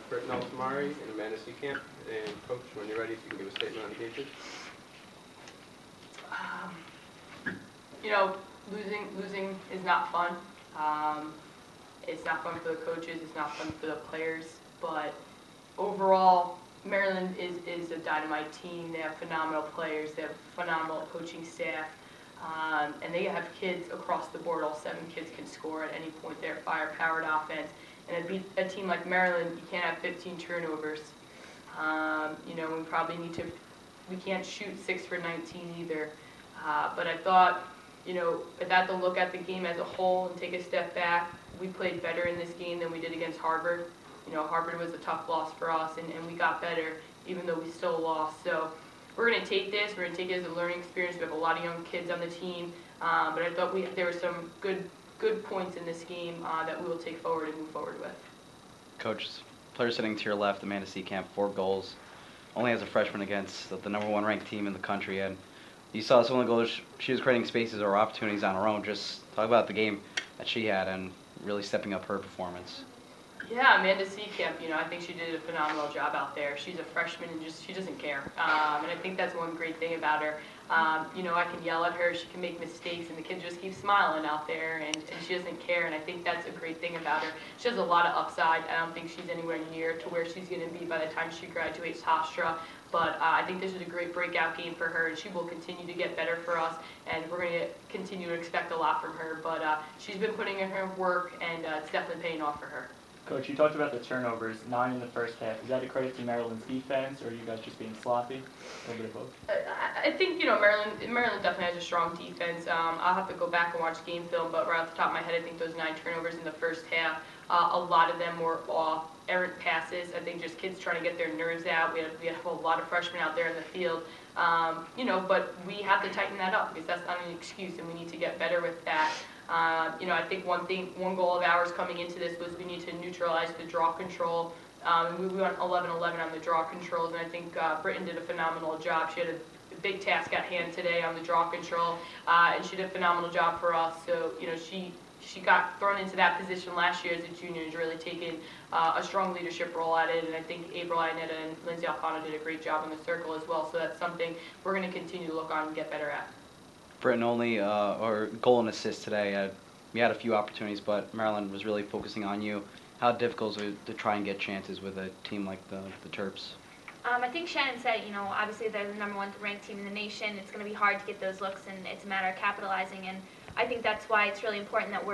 Britton Altamari and Amanda Seacamp. And Coach, when you're ready, if you can give a statement on the game, please. You know, losing is not fun. It's not fun for the coaches. It's not fun for the players. But overall, Maryland is a dynamite team. They have phenomenal players. They have phenomenal coaching staff. And they have kids across the board. All 7 kids can score at any point. They're fire-powered offense. And to beat a team like Maryland, you can't have 15 turnovers. You know, we can't shoot 6 for 19 either. But I thought, you know, if I had to look at the game as a whole and take a step back, we played better in this game than we did against Harvard. You know, Harvard was a tough loss for us, and we got better, even though we still lost. So we're going to take this. We're going to take it as a learning experience. We have a lot of young kids on the team, but I thought there were some good points in this game that we will take forward and move forward with. Coach, player sitting to your left, Amanda Seacamp, 4 goals, only as a freshman against the number 1 ranked team in the country, and you saw some of the goals she was creating spaces or opportunities on her own. Just talk about the game that she had and really stepping up her performance. Yeah, Amanda Seacamp, you know, I think she did a phenomenal job out there. She's a freshman and she doesn't care. And I think that's one great thing about her. You know, I can yell at her, she can make mistakes, and the kids just keep smiling out there, and she doesn't care, and I think that's a great thing about her. She has a lot of upside. I don't think she's anywhere near to where she's going to be by the time she graduates Hofstra, but I think this is a great breakout game for her, and she will continue to get better for us, and we're going to continue to expect a lot from her, but she's been putting in her work, and it's definitely paying off for her. Coach, you talked about the turnovers, 9 in the first half. Is that a credit to Maryland's defense, or are you guys just being sloppy? A little bit of both. I think, you know, Maryland definitely has a strong defense. I'll have to go back and watch game film, but right off the top of my head, I think those 9 turnovers in the first half, a lot of them were errant passes. I think just kids trying to get their nerves out. We have a lot of freshmen out there in the field. You know, but we have to tighten that up because that's not an excuse, and we need to get better with that. You know, I think one goal of ours coming into this was we need to neutralize the draw control. We went 11-11 on the draw controls, and I think Britton did a phenomenal job. She had a big task at hand today on the draw control, and she did a phenomenal job for us. So, you know, she got thrown into that position last year as a junior and has really taken a strong leadership role at it, and I think April Ionetta and Lindsay Alfano did a great job in the circle as well, so that's something we're going to continue to look on and get better at. Britton only, or goal and assist today. We had a few opportunities, but Maryland was really focusing on you. How difficult is it to try and get chances with a team like the Terps? I think Shannon said, you know, obviously they're the number 1 ranked team in the nation. It's going to be hard to get those looks, and it's a matter of capitalizing. And I think that's why it's really important that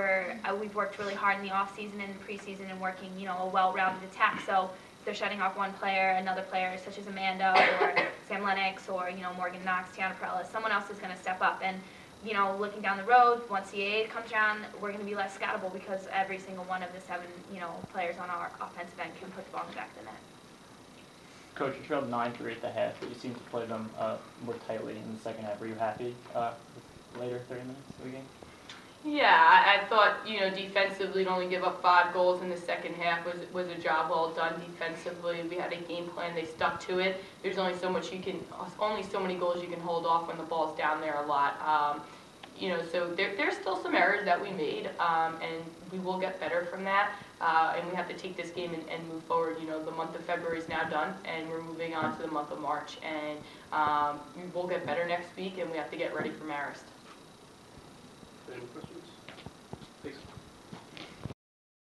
we've worked really hard in the off season and preseason and working, you know, a well-rounded attack. So if they're shutting off one player, another player such as Amanda or Sam Lennox or, you know, Morgan Knox, Tiana Perella, someone else is going to step up. And, you know, looking down the road, once CAA comes around, we're going to be less scoutable because every single one of the 7, you know, players on our offensive end can put the ball in the back of the net. Coach, you trailed 9-3 at the half, but you seemed to play them more tightly in the second half. Were you happy with later 30 minutes of the game? Yeah, I thought, you know, defensively to only give up 5 goals in the second half was a job well done defensively. We had a game plan, they stuck to it. There's only so many goals you can hold off when the ball's down there a lot. You know, so there's still some errors that we made, and we will get better from that. And we have to take this game and move forward. You know, the month of February is now done, and we're moving on to the month of March. And we'll get better next week, and we have to get ready for Marist. Any questions? Please.